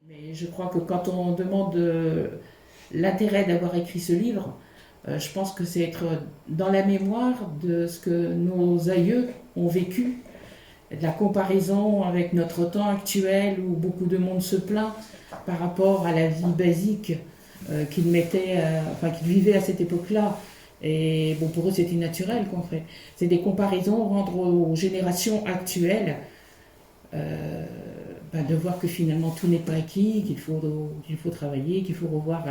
Mais je crois que quand on demande l'intérêt d'avoir écrit ce livre, je pense que c'est être dans la mémoire de ce que nos aïeux ont vécu, de la comparaison avec notre temps actuel où beaucoup de monde se plaint par rapport à la vie basique qu'ils vivaient à cette époque-là. Et bon, pour eux, c'était naturel qu'on fait. C'est des comparaisons, rendre aux générations actuelles de voir que finalement tout n'est pas acquis, qu'il faut travailler, qu'il faut avoir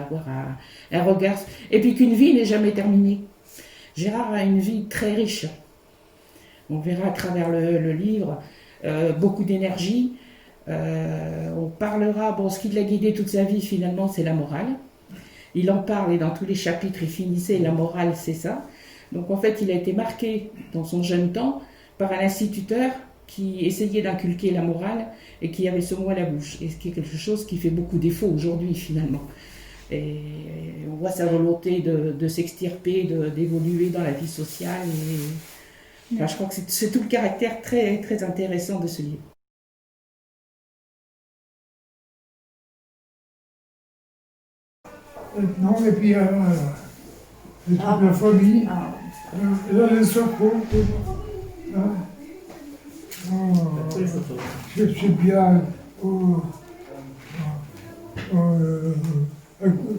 un regard. Et puis qu'une vie n'est jamais terminée. Gérard a une vie très riche. On verra à travers le livre beaucoup d'énergie. On parlera, bon, ce qui l'a guidé toute sa vie finalement, c'est la morale. Il en parle et dans tous les chapitres, il finissait la morale, c'est ça. Donc en fait, il a été marqué dans son jeune temps par un instituteur qui essayait d'inculquer la morale et qui avait ce mot à la bouche. Et ce qui est quelque chose qui fait beaucoup défaut aujourd'hui finalement. Et on voit sa volonté de s'extirper, d'évoluer dans la vie sociale. Enfin, je crois que c'est tout le caractère très, très intéressant de ce livre. Non, et puis toute la famille, là, les socos, c'est bien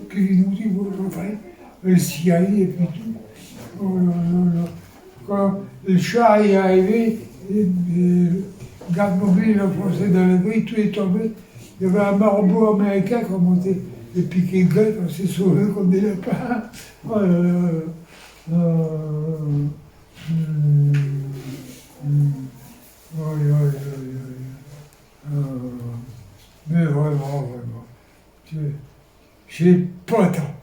qui nous dit, le CIA et puis tout. Oh là là là. Quand le chat est arrivé, garde mobile a foncé dans le bruit, tout est tombé. Il y avait un marabout américain qui a monté et piqué le gueule, on s'est sauvés comme des lapins. Oh là là. Mais vraiment. J'ai pas tant.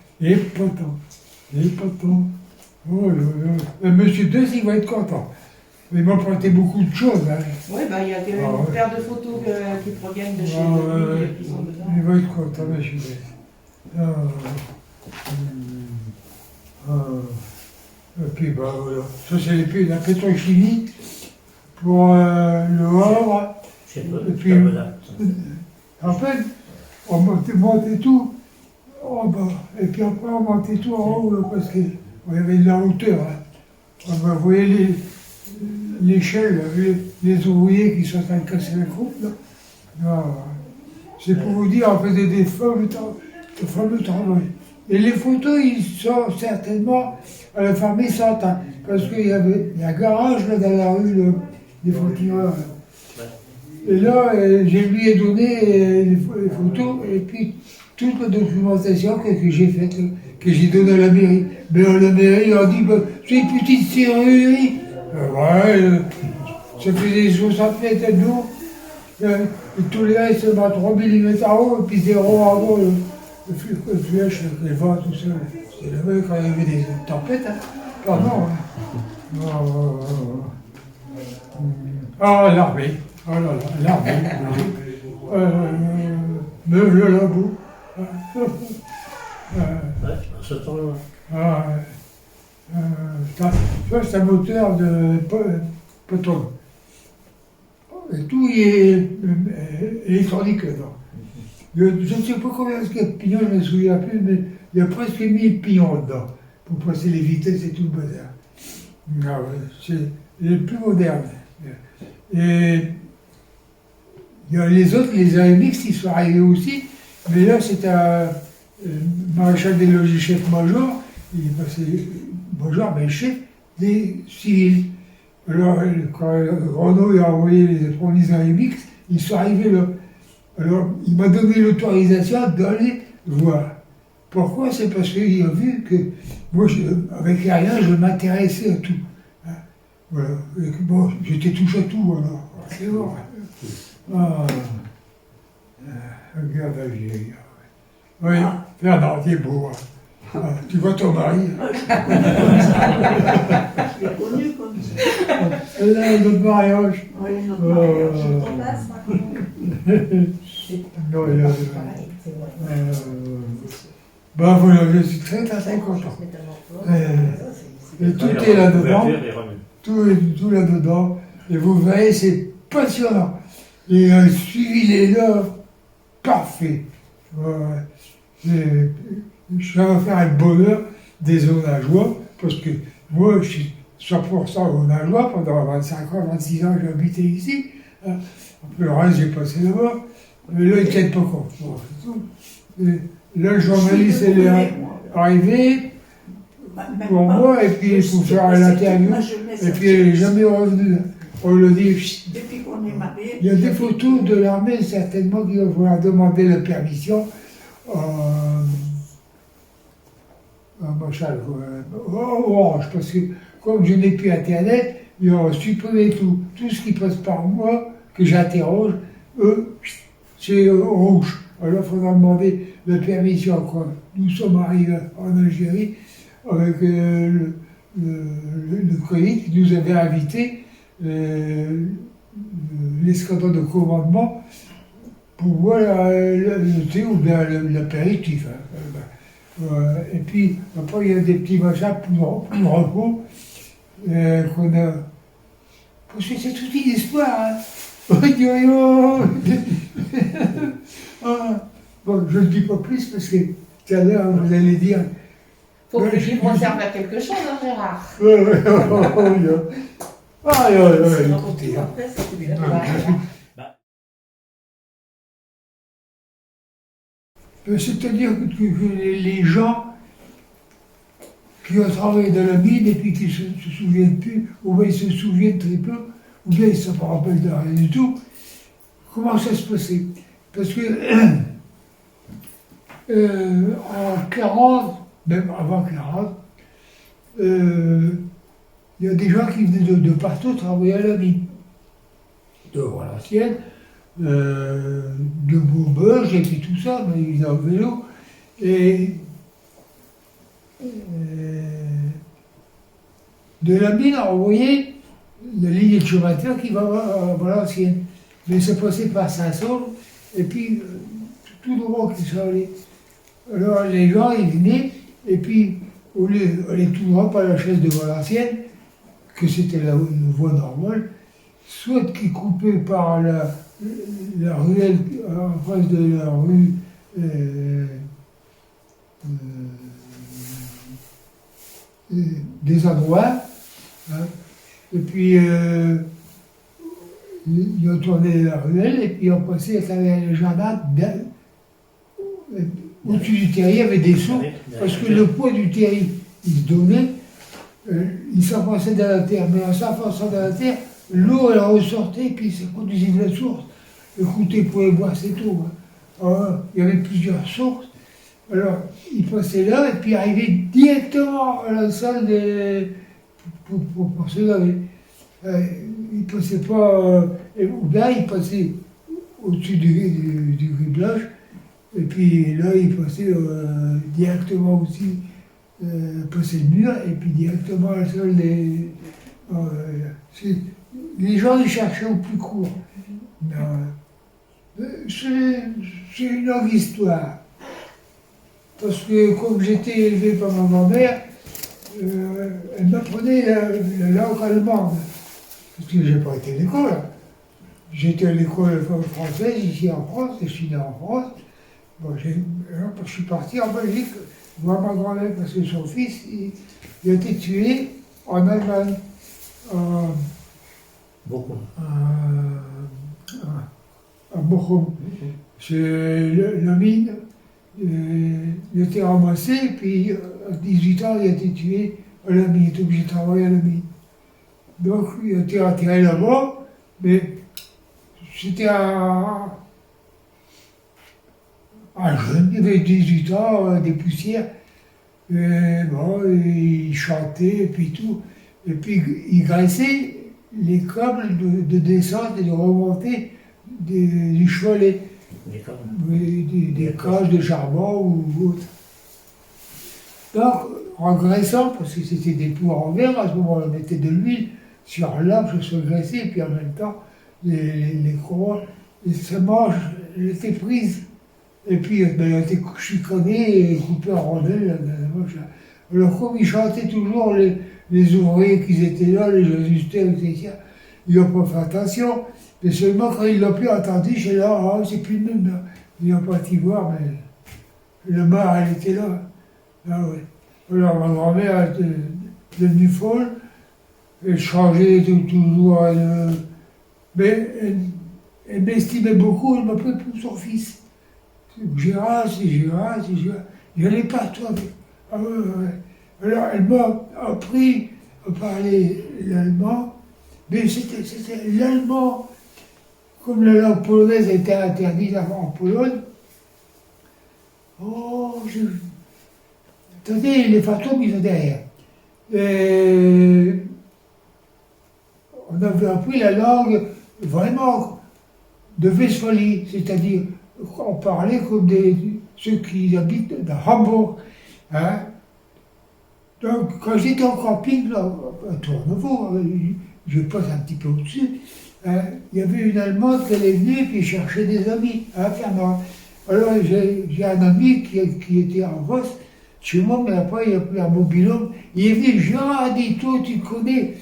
Oh là là. Monsieur Deux, il va être content. Il m'a prêté beaucoup de choses. Hein. Oui, il y a une paire de photos qui proviennent de chez lui qui sont dedans. Il va être content, monsieur Deux. Et puis, voilà. Ça, c'est la pétrochimie pour le Havre. Et puis, en fait, on montait tout en bas. Et puis après, on montait tout en haut, là, parce qu'il y avait de la hauteur. Hein. On voyait l'échelle, les ouvriers qui sont en train de casser la croupe. C'est pour vous dire, on faisait des fameux travaux. Et les photos, ils sont certainement à la ferme Saint-Anne, parce qu'il y avait un garage là, dans la rue des francs-tireurs. Et là, je lui ai donné les photos et puis toute la documentation que j'ai faite, que j'ai donnée à la mairie. Mais la mairie a dit, c'est une petite serrurerie. Ça faisait 60 mètres d'eau. Et tous les restes, c'est 3 mm en haut, et puis 0 en haut, le flèche, le vent, tout ça. C'est là quand il y avait des tempêtes. Hein. Pardon. Ah, l'armée. Oh là là, l'armée. Meuve le labo. Ce temps-là. Ça, c'est un moteur de Poton. Et tout y est électronique dedans. Je ne sais pas combien il y a de pignons, je ne me souviens plus, mais il y a presque 1000 pignons dedans pour passer les vitesses et tout le bazar. C'est les plus modernes. Et il y a les autres, les AMX, ils sont arrivés aussi, mais là c'est un maréchal des logis chef-major, il est passé major, mais chef des civils. Alors, quand Renault a envoyé les premiers AMX, ils sont arrivés là. Alors, il m'a donné l'autorisation d'aller voir. Pourquoi? C'est parce qu'il a vu que moi, avec rien, je m'intéressais à tout. Hein. Voilà. Et que, bon, j'étais touche à tout, alors. C'est bon. Regarde la vieille. Oui, Fernand, il est beau. Hein. Tu vois ton mari? Je l'ai connu comme ça. Là, notre mariage. Oui, notre mariage. On passe Non, il a. Ben voilà, je suis très très content. Et tout est là-dedans. Tout là-dedans. Et vous verrez, c'est passionnant. Et suivez-les là. parfait. Ça va faire le bonheur des Aunageois, parce que moi, je suis 100% Aunageois, pendant 25 ans, 26 ans, j'ai habité ici. Hein. Le reste, j'ai passé là-bas. Mais là, ils ne tiennent pas compte. Bon, c'est tout. Et là, le journaliste, elle est arrivé pour moi, et puis il faut faire l'interview, et puis elle n'est jamais revenue. On le dit, Depuis qu'on est mariés. il y a des photos de l'armée, certainement, qui vont leur demander la permission. Orange, parce que comme je n'ai plus Internet, ils ont supprimé tout. Tout ce qui passe par moi, que j'interroge, eux, c'est rouge. Alors il faudra demander la permission. Quoi. Nous sommes arrivés en Algérie avec le CONIC qui nous avait invités, l'escadron de commandement, pour voir le thé ou bien l'apéritif. Et puis, après, il y a des petits machins plus repos qu'on a. Parce que c'est toute une histoire, hein. Bon, je ne dis pas plus parce que tout à l'heure, vous allez dire. Faut que le livre serve à quelque chose, hein, Gérard. Écoutez. Après, c'est bien. C'est-à-dire que les gens qui ont travaillé dans la mine et puis qui ne se souviennent plus, ou bien ils se souviennent très peu, ou bien ils ne se rappellent de rien du tout, comment ça se passait? Parce que en 40, même avant 40, il y a des gens qui venaient de partout travailler à la mine. De Valenciennes, de Maubeuge et puis tout ça, mais ils en vélo. Et de la mine, on voyait la ligne de chemin de fer qui va à Valenciennes. Mais c'est passé par Saint-Saul, et puis tout droit qui s'en allait. Alors les gens, ils venaient, et puis au lieu d'aller tout droit par la chaise de Valenciennes, que c'était la voie normale, soit qui coupait par la ruelle en face de la rue des endroits, hein, et puis ils ont tourné la ruelle et puis on passait à travers les jardins. Au-dessus du terri, il y avait des seaux, parce que le poids du terri, il se donnait, il s'enfonçait dans la terre, mais en s'enfonçant dans la terre, l'eau, elle ressortait, puis ça conduisait de la source. Écoutez, vous pouvez boire cette eau. Hein. Alors, il y avait plusieurs sources. Alors, il passait là, et puis arrivait directement à la salle pour se laver. Il ne passait pas... ou bien, il passait au-dessus du criblage, et puis là, il passait directement aussi, passer le mur, et puis directement à la salle des... les gens, ils cherchaient au plus court. C'est une longue histoire. Parce que comme j'étais élevé par ma grand-mère, elle m'apprenait la langue allemande. Parce que je n'ai pas été à l'école. J'étais à l'école française ici en France, et je suis né en France. Bon, je suis parti en Belgique voir ma grand-mère parce que son fils, il a été tué en Allemagne. Beaucoup. À Bochum. C'est la mine. Il a été ramassé, et puis à 18 ans, il a été tué à la mine. Il était obligé de travailler à la mine. Donc, il a été enterré là-bas, mais c'était un jeune, il avait 18 ans, des poussières. Et bon, il chantait, et puis tout. Et puis, il graissait les câbles de descente et de remontée du chevalet. Des cages de charbon ou autre. Donc, en graissant, parce que c'était des tours en verre, à ce moment-là, on mettait de l'huile sur l'arbre, je suis graissé, et puis en même temps, les courroies, les semences, elles étaient prises. Et puis, elles étaient chicanées et coupées en rondelles. Alors, comme ils chantaient toujours, les ouvriers qui étaient là, les ajusteurs, etc., ils n'ont pas fait attention. Mais seulement quand ils l'ont plus entendu, j'ai là, c'est plus le même. Ils ont parti voir, mais le mât, elle était là. Ah ouais. Alors ma grand-mère était devenue folle, elle changeait toujours. Mais elle m'estimait beaucoup, elle m'appelait pour son fils. Gérard, c'est Gérard, c'est Gérard. J'allais partout avec. Ah ouais, ouais. Alors elle m'a appris à parler l'allemand, mais c'était l'allemand, comme la langue polonaise était interdite en Pologne. Oh, attendez, les fantômes, ils sont derrière. Et on avait appris la langue vraiment de Westphalie, c'est-à-dire on parlait comme ceux qui habitent dans Hambourg. Hein. Donc, quand j'étais en camping, là, à Tourneveau, je passe un petit peu au-dessus, hein, il y avait une Allemande qui allait venir et cherchait des amis à Fernand. Alors, j'ai un ami qui était en Vosse, chez moi, mais après, il a pris un mobil-homme. Il est venu, Gérard, dis-toi, tu connais.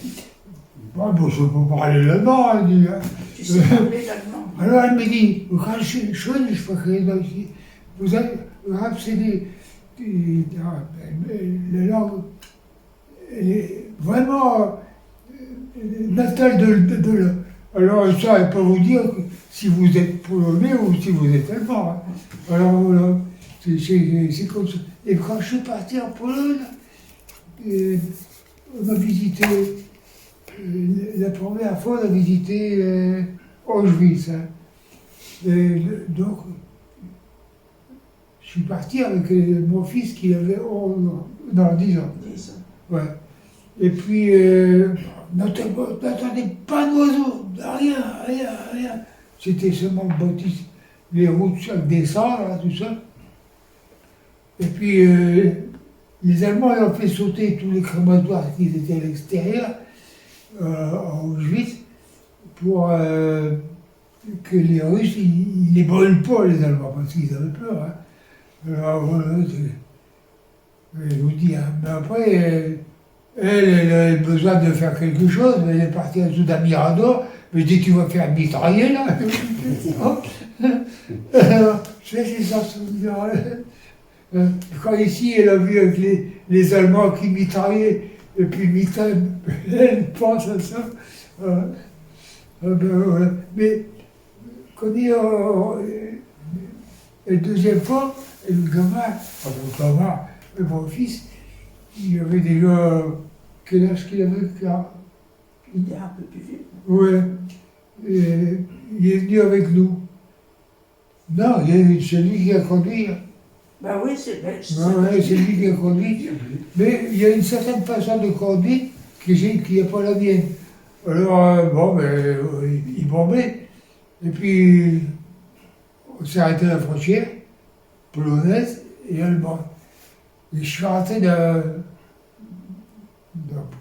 Bon, je peux parler l'allemand, elle dit. Hein. Tu sais parler l'allemand. Alors, elle me dit, schön spreche Deutsch. Vous avez, c'est la langue, elle est vraiment natale de alors ça, elle peut vous dire que si vous êtes polonais ou si vous êtes allemand. Hein. Alors voilà, c'est comme ça. Et quand je suis parti en Pologne, on a visité, la première fois on a visité Auschwitz. Hein. Donc, je suis parti avec mon fils qui avait 10 ans. 10 ans. Ouais. Et puis, n'attendez pas d'oiseaux, rien. C'était seulement bâti les routes, chaque descend, là, tout ça. Et puis, les Allemands ils ont fait sauter tous les crématoires qui étaient à l'extérieur, en Auschwitz, pour que les Russes, ils les brûlent pas, les Allemands, parce qu'ils avaient peur. Hein. Alors voilà, je vous dis, hein. Mais après, elle avait besoin de faire quelque chose, mais elle est partie en dessous d'un mirador, mais je dis, tu vas faire mitrailler là. Alors, c'est ça, souvenir. Quand ici, elle a vu avec les Allemands qui mitraillaient, et puis elle pense à ça. Voilà. Mais, quand il y a la deuxième fois, et le gamin, mon fils, il avait déjà. Quel âge qu'il avait là? Il était un peu plus vieux. Ouais. Et il est venu avec nous. Non, c'est lui qui a conduit. Ben oui, c'est lui qui a conduit. Mais il y a une certaine façon de conduire qui n'est pas la mienne. Alors, bon, ben, il bombait. Et puis, on s'est arrêté à la frontière, polonaise et allemande. Et je suis rentré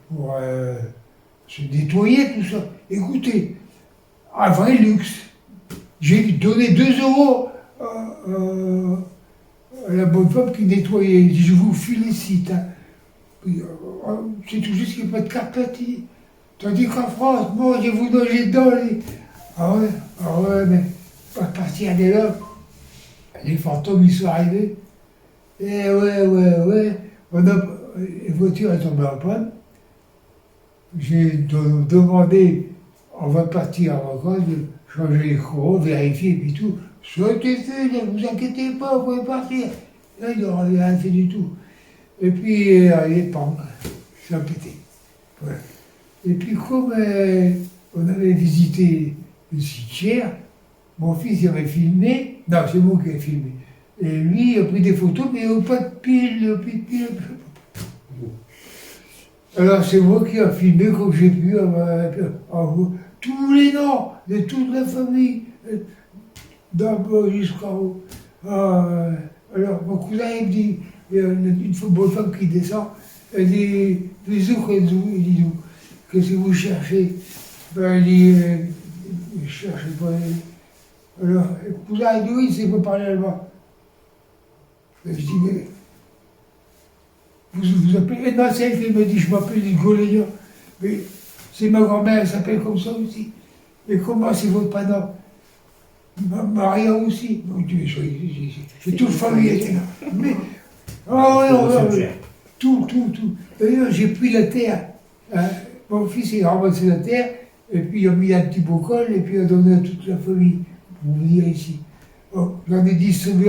pour se nettoyer, tout ça. Écoutez, un vrai luxe. J'ai donné 2 € à la bonne femme qui nettoyait. Je vous félicite. Hein. C'est tout juste qu'il n'y a pas de carpette. Tandis qu'en France, moi, je vous nager dedans. Ah ouais, mais à partir de là, les fantômes, ils sont arrivés. Et ouais. Les voitures sont tombées en panne. J'ai demandé, on va partir en vacances, de changer les courants, vérifier, puis tout. Ça a été fait, ne vous inquiétez pas, vous pouvez partir. Là, il n'aurait rien fait du tout. Et puis, allez, pam, ça a pété. Voilà. Et puis, comme on avait visité le cimetière, mon fils il avait filmé, non, c'est moi qui ai filmé. Et lui, il a pris des photos, mais il n'y a pas de pile, Alors c'est moi qui ai filmé comme j'ai pu, tous les noms de toute la famille, d'en bas jusqu'en haut. Alors mon cousin il me dit, il y a une bonne femme qui descend, elle dit, il dit, qu'est-ce que vous cherchez? Ben il dit, je ne cherche pas. Alors le cousin il dit, oui, c'est pour parler allemand. Je dis, mais vous appelez. Et non, c'est elle qui me dit, je m'appelle Nicoléa. Mais c'est ma grand-mère, elle s'appelle comme ça aussi. Et comment c'est votre prénom? Maria aussi. Donc, j'ai toute famille était là. Mais, ah ouais, tout. D'ailleurs, j'ai pris la terre. Hein. Mon fils, il a ramassé la terre, et puis il a mis un petit bocal, et puis il a donné à toute la famille pour venir ici. Bon, j'en ai distribué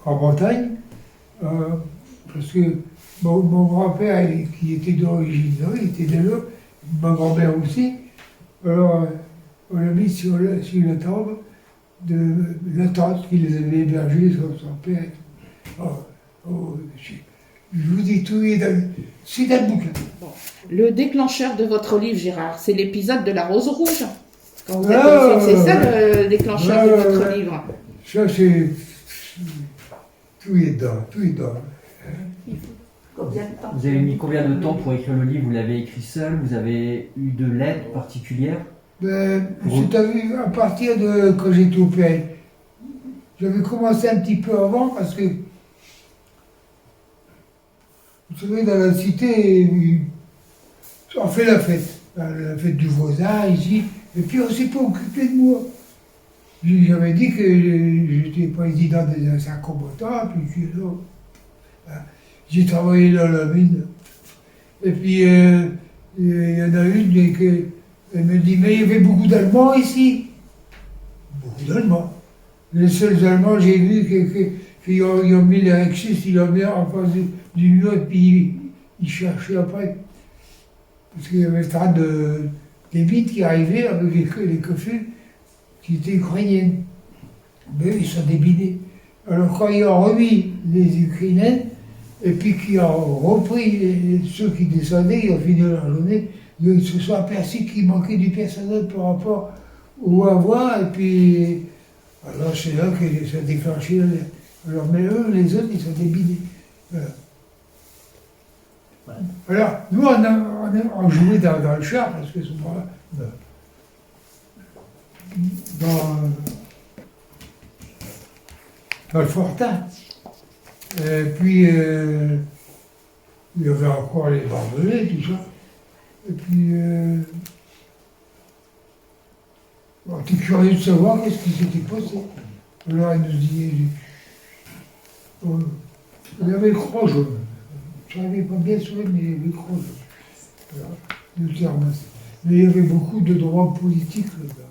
en Bretagne, parce que mon grand-père, qui était d'origine là, il était de là, ma grand-mère aussi, alors on l'a mis sur la tombe de la tante qui les avait hébergés, son père. Je vous dis tout, c'est dans le bouquin. Le déclencheur de votre livre, Gérard, c'est l'épisode de la rose rouge. Quand vous êtes enfant, c'est ça le déclencheur de votre livre. Ça, c'est. Tout est dedans. Combien de temps? Vous avez mis combien de temps pour écrire le livre? Vous l'avez écrit seul? Vous avez eu de l'aide particulière? C'est à partir de quand j'ai été opéré. J'avais commencé un petit peu avant parce que. Vous savez, dans la cité, on fait la fête du voisin ici, et puis on ne s'est pas occupé de moi. J'avais dit que j'étais président des anciens combattants, puis je suis là. J'ai travaillé dans la mine. Et puis, il y en a une qui me dit, mais il y avait beaucoup d'Allemands ici. Beaucoup d'Allemands. Les seuls Allemands, j'ai vu qu'ils ont mis les Rexis, ils l'ont mis en face du mur, et puis ils cherchaient après. Parce qu'il y avait le train des vides qui arrivaient avec les coffres qui étaient ukrainiennes. Mais ils sont débinés. Alors quand ils ont remis les Ukrainiennes, et puis qu'ils ont repris ceux qui descendaient, ils ont fini leur journée, ils se sont aperçus qu'il manquait du personnel par rapport au avoir, et puis alors c'est là que ça a déclenché. Alors, mais eux, les autres, ils sont débinés. Voilà. Ouais. Alors, nous, on jouait dans le char, parce que ce moment-là, dans le Fortin. Et puis, il y avait encore les barbelés, tout ça. Et puis, on était curieux de savoir qu'est-ce qui s'était passé. Alors, il nous disait, il y avait le croc jaune. Je n'avais pas bien souvenir, mais il y avait le croc jaune. Voilà, le terme. Mais il y avait beaucoup de droits politiques là-dedans.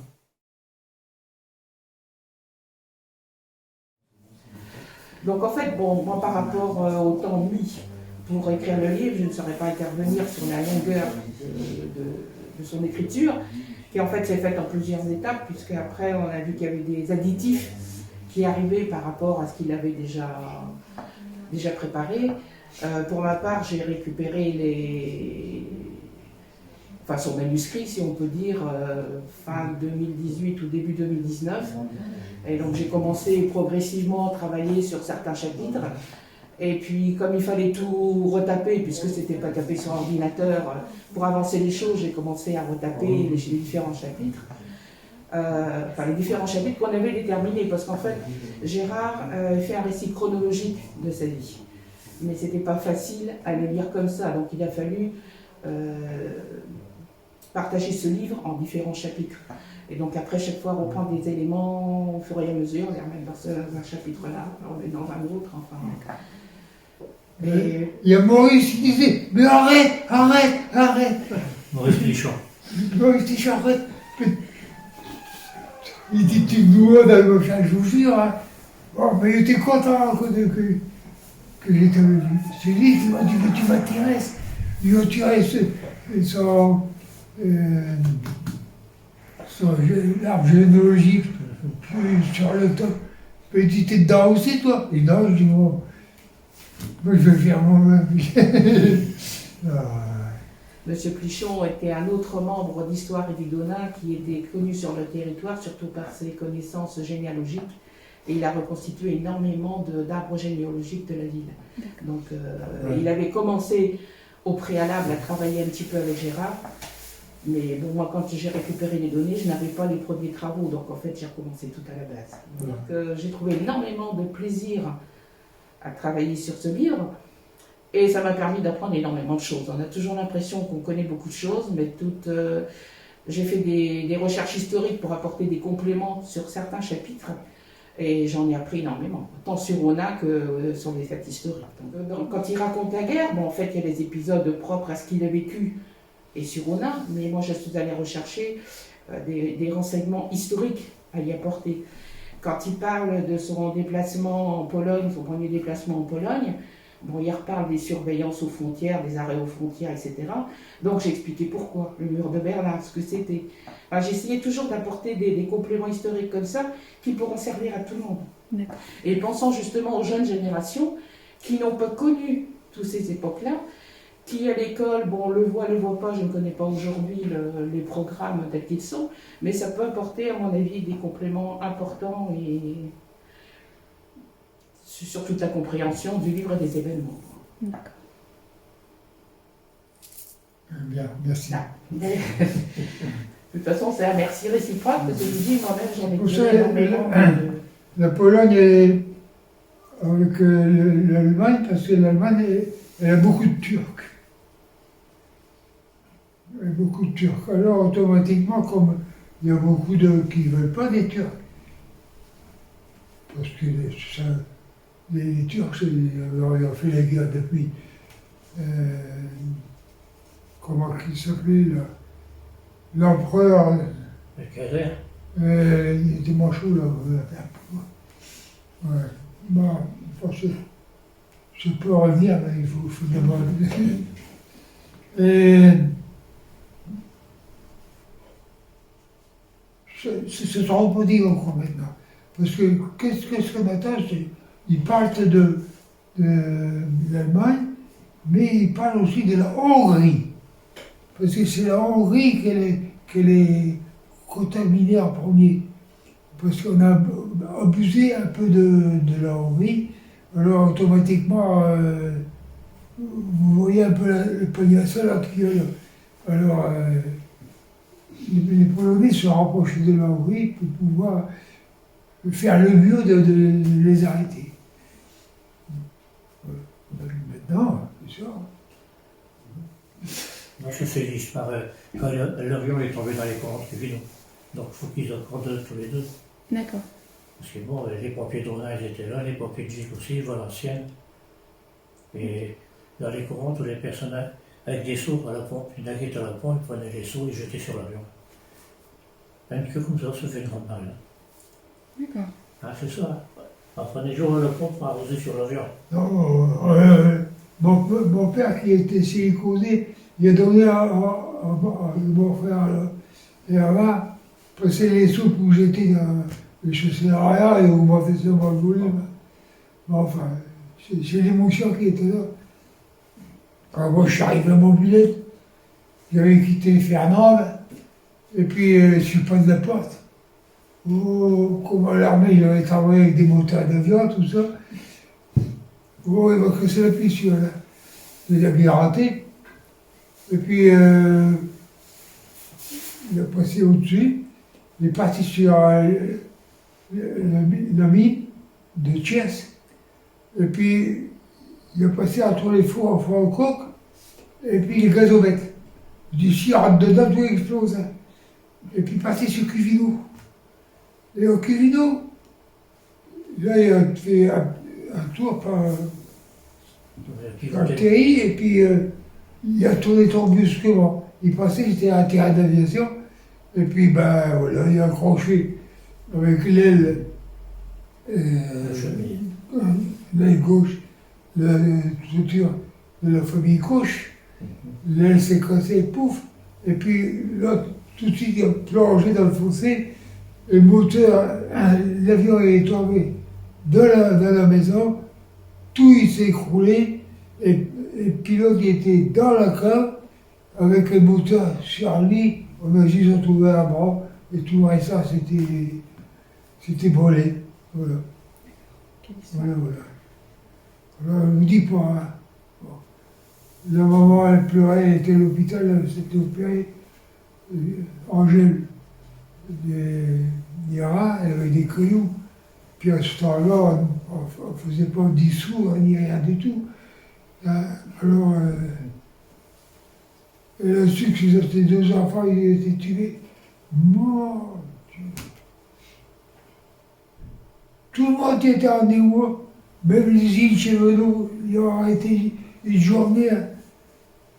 Donc en fait, bon, moi par rapport au temps mis pour écrire le livre, je ne saurais pas intervenir sur la longueur de son écriture, qui en fait s'est faite en plusieurs étapes, puisque après on a vu qu'il y avait des additifs qui arrivaient par rapport à ce qu'il avait déjà préparé. Pour ma part, j'ai récupéré son manuscrit, si on peut dire, fin 2018 ou début 2019. Et donc j'ai commencé progressivement à travailler sur certains chapitres. Et puis comme il fallait tout retaper, puisque c'était pas tapé sur ordinateur, pour avancer les choses, j'ai commencé à retaper les différents chapitres. Les différents chapitres qu'on avait déterminés, parce qu'en fait, Gérard fait un récit chronologique de sa vie. Mais c'était pas facile à le lire comme ça, donc il a fallu partager ce livre en différents chapitres. Et donc après, chaque fois, reprendre des éléments au fur et à mesure, les remettre dans un chapitre-là, remettre dans un autre, enfin. Et il y a Maurice qui disait, mais arrête. Maurice Pichon. Maurice Pichon, arrête. Il dit, tu me dois dans le machin, je vous jure. Hein. Oh, mais il était content que j'étais venu. C'est lui qui m'a dit, mais tu m'intéresses. Il a tiré son l'arbre généalogique sur le top. Il dit, t'es dedans aussi, toi? Et non, je dis, bon, moi, je vais faire moi-même. Monsieur Plichon était un autre membre d'Histoire et du Donat qui était connu sur le territoire, surtout par ses connaissances généalogiques. Et il a reconstitué énormément d'arbres généalogiques de la ville. Donc, il avait commencé au préalable à travailler un petit peu avec Gérard. Mais bon, moi, quand j'ai récupéré les données, je n'avais pas les premiers travaux. Donc, en fait, j'ai recommencé tout à la base. Donc, j'ai trouvé énormément de plaisir à travailler sur ce livre. Et ça m'a permis d'apprendre énormément de choses. On a toujours l'impression qu'on connaît beaucoup de choses, mais j'ai fait des recherches historiques pour apporter des compléments sur certains chapitres. Et j'en ai appris énormément, tant sur Ona que sur les faits historiques. Donc, quand il raconte la guerre, bon, en fait, il y a les épisodes propres à ce qu'il a vécu et sur Ona, mais moi, je suis allée rechercher des renseignements historiques à y apporter. Quand il parle de son déplacement en Pologne, son premier déplacement en Pologne, bon, il reparle des surveillances aux frontières, des arrêts aux frontières, etc. Donc j'ai expliqué pourquoi, le mur de Berlin, ce que c'était. Enfin, j'ai essayé toujours d'apporter des compléments historiques comme ça qui pourront servir à tout le monde. D'accord. Et pensant justement aux jeunes générations qui n'ont pas connu toutes ces époques-là, qui à l'école, bon, le voit pas, je ne connais pas aujourd'hui les programmes tels qu'ils sont, mais ça peut apporter, à mon avis, des compléments importants et sur toute la compréhension du livre et des événements. D'accord. Bien, merci. Ah. De toute façon, c'est un merci réciproque, parce que je vous dis, moi-même, j'en ai Vous connu savez, énormément. La Pologne est avec l'Allemagne, parce que l'Allemagne, elle a beaucoup de Turcs. Il y a beaucoup de Turcs. Alors, automatiquement, comme il y a beaucoup qui ne veulent pas des Turcs, parce que les Turcs, ils ont fait la guerre depuis. Comment il s'appelait là, l'empereur. Le Kaiser. Il était manchot là. Ouais. Bon, je peux revenir, mais il faut d'abord. Et c'est trop peu dire encore maintenant. Parce que qu'est-ce qu'on attend, ils parlent de l'Allemagne, mais ils parlent aussi de la Hongrie. Parce que c'est la Hongrie qu'elle est contaminée en premier. Parce qu'on a abusé un peu de la Hongrie. Alors automatiquement, vous voyez un peu le panier à salade qu'il y a là. Alors, les Polonais se rapprochent de la Hongrie pour pouvoir faire le mieux de les arrêter. Maintenant, c'est ça. Moi, je sais disparaître. Quand l'avion est tombé dans les courants du Vino. Donc, il faut qu'ils accordent tous les deux. D'accord. Parce que bon, les pompiers d'Ona, ils étaétaient là, les pompiers de Gic aussi, Valenciennes. Et dans les courants, toutes les personnes avec des seaux à la pompe, il y en a qui étaient à la pompe, ils prenaient les seaux et jetaient sur l'avion. Même que comme ça, ça fait une grande marée. D'accord. Ah, c'est ça. On prenait jour à la pompe pour arroser sur l'avion. Non, mon père qui était silicosé, il a donné à mon frère et à moi, passer les soupes où j'étais dans les chaussées arrière et où m'a fait ça m'envoler. Bon, enfin, c'est l'émotion qui était là. Quand moi je suis arrivé à Mobilette, j'avais quitté Fernande, et puis je suis pas de la porte. Oh, comment l'armée, il avait travaillé avec des moteurs d'avion, tout ça. Oh, il m'a cassé la pissure, là. Il a bien raté. Et puis, il a passé au-dessus. Il est parti sur la mine de Thiès. Et puis, il a passé entre les fours en four au coq. Et puis, les gazomètres. Je dis, si il rentre dedans, tout explose. Hein. Et puis, passé sur Cuvino. Et au Cuvino, là, il a fait un tour par le terri, et puis il a tourné trop brusquement. Il pensait que c'était un terrain d'aviation, et puis ben voilà, il a accroché avec l'aile gauche, la structure de la famille Coche. L'aile s'est cassée, pouf, et puis l'autre, tout de suite, il a plongé dans le fossé, et le moteur, l'avion est tombé dans la maison, tout il s'est écroulé, et le pilote il était dans la cave, avec le moteur sur lui, on a juste retrouvé un bras, et tout le reste, ça, c'était brûlé. Voilà. Voilà. Alors, je vous dis pas, hein. Bon. La maman, elle pleurait, elle était à l'hôpital, elle s'était opérée, Angèle, des reins, elle avait des cailloux. Puis à ce temps-là, on ne faisait pas 10 sous, ni rien du tout. Alors, Et le sucre, ses deux enfants, ils ont été tués. Mon Dieu. Tout le monde était en émoi. Même les îles Chevenot, ils ont arrêté une journée. Hein.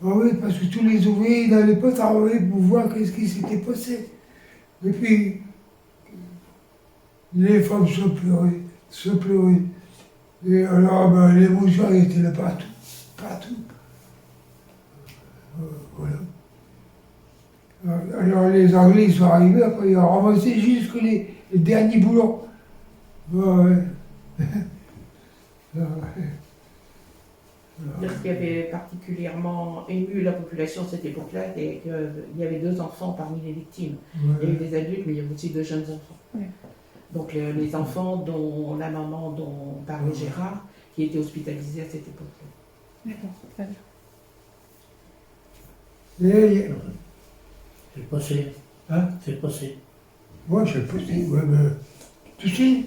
Ah oui, parce que tous les ouvriers, ils n'allaient pas travailler pour voir qu'est-ce qui s'était passé. Et puis, les femmes se pleuraient, se pleuraient. Et alors, ben, l'émotion était là partout, partout. Voilà. Alors les Anglais, ils sont arrivés, après ils ont ramassé jusque les derniers boulons. Ouais. Ce qui avait particulièrement ému la population à cette époque-là, c'est qu'il y avait 2 enfants parmi les victimes. Il y a eu des adultes, mais il y avait aussi 2 jeunes enfants. Oui. Donc les enfants dont la maman dont parlait Gérard, qui étaient hospitalisés à cette époque-là. D'accord, très bien. Et, C'est passé. hein? C'est passé. Moi, je sais pas si, ouais, mais, tu sais,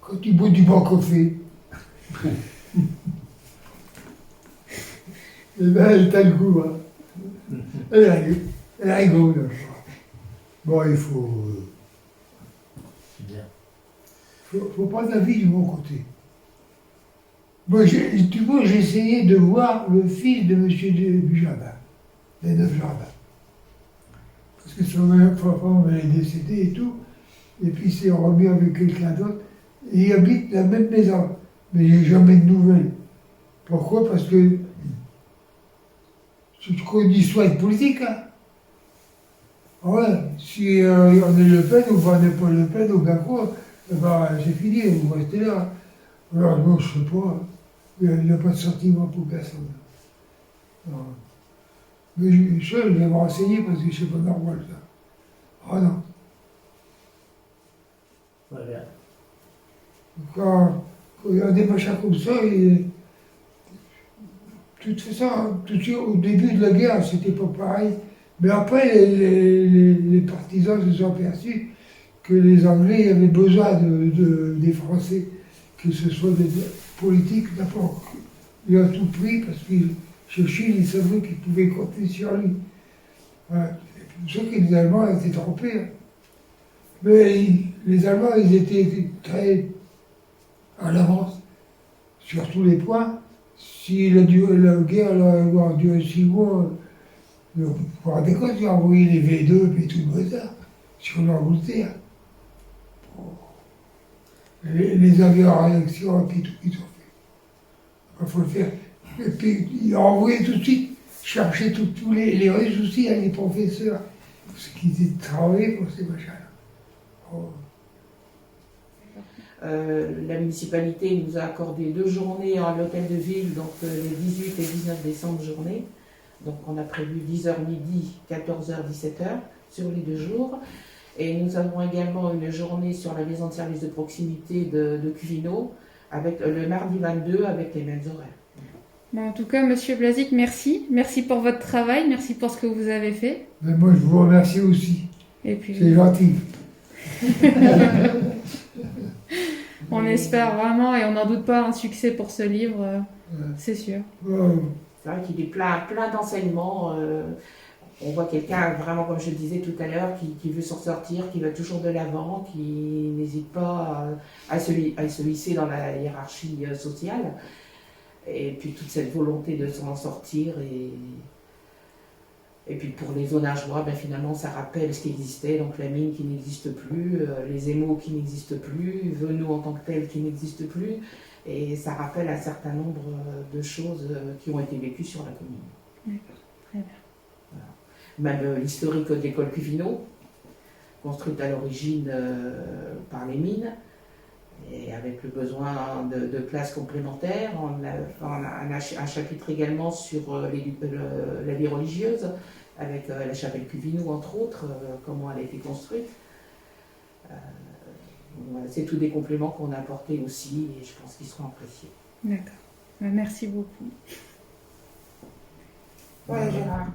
quand tu bois du bon café, eh ben, elle t'a le goût, hein. Elle rigole. Bon, il C'est bien. faut prendre la vie du bon côté. Moi, tu vois, j'ai essayé de voir le fils de M. Dujardin, des 9 Jardins. Parce que son enfant est décédé et tout, et puis il s'est remis avec quelqu'un d'autre, et il habite la même maison, mais il n'y a jamais de nouvelles. Pourquoi? Parce que tu connais l'histoire politique, hein? Ouais, si on est Le Pen ou on n'est pas Le Pen ou bien quoi, eh ben, c'est fini, vous restez là. Alors, non, je ne sais pas, il n'y a pas de sentiment pour personne. Non. Mais je vais me renseigner parce que c'est pas normal ça. Ah non. Voilà. Quand il y a des machins comme ça, de toute façon, au début de la guerre, c'était pas pareil. Mais après, les partisans se sont aperçus que les Anglais avaient besoin des Français, que ce soit des politiques, n'importe. Il a tout pris parce qu'il cherchait, il savait qu'il pouvait compter sur lui. Ouais. C'est pour ça que les Allemands étaient trompés. Hein. Mais les Allemands, ils étaient très à l'avance sur tous les points. Si la guerre a duré 6 mois, vous vous rendez compte, ils ont envoyé les V2 et tout le bazar sur l'Angleterre. Les avions à réaction et puis tout qu'ils ont fait. Il faut le faire. Et puis, ils ont envoyé tout de suite chercher tous les Russes aussi, hein, les professeurs, parce qu'ils étaient travaillés pour ces machins-là. Oh. La municipalité nous a accordé 2 journées à l'hôtel de ville, donc les 18 et 19 décembre journée. Donc on a prévu 10h midi, 14h, 17h sur les 2 jours. Et nous avons également une journée sur la maison de service de proximité de Cuvino, avec le mardi 22 avec les mêmes horaires. Bon, en tout cas, Monsieur Blazic, merci. Merci pour votre travail, merci pour ce que vous avez fait. Mais moi, je vous remercie aussi. Et puis, C'est gentil. on espère vraiment, et on n'en doute pas, un succès pour ce livre, c'est sûr. C'est vrai qu'il est plein d'enseignements. On voit quelqu'un, vraiment, comme je le disais tout à l'heure, qui veut s'en sortir, qui va toujours de l'avant, qui n'hésite pas à se hisser dans la hiérarchie sociale. Et puis toute cette volonté de s'en sortir. Et puis pour les Aunageois, ben finalement, ça rappelle ce qui existait. Donc la mine qui n'existe plus, les émaux qui n'existent plus, Venot en tant que tel qui n'existe plus. Et ça rappelle un certain nombre de choses qui ont été vécues sur la commune. D'accord, très bien. Voilà. Même l'historique de l'école Cuvino, construite à l'origine par les mines, et avec le besoin de classes complémentaires. On a un chapitre également sur la vie religieuse, avec la chapelle Cuvino, entre autres, comment elle a été construite. Voilà, c'est tous des compléments qu'on a apportés aussi, et je pense qu'ils seront appréciés. D'accord. Merci beaucoup. Voilà, Gérard.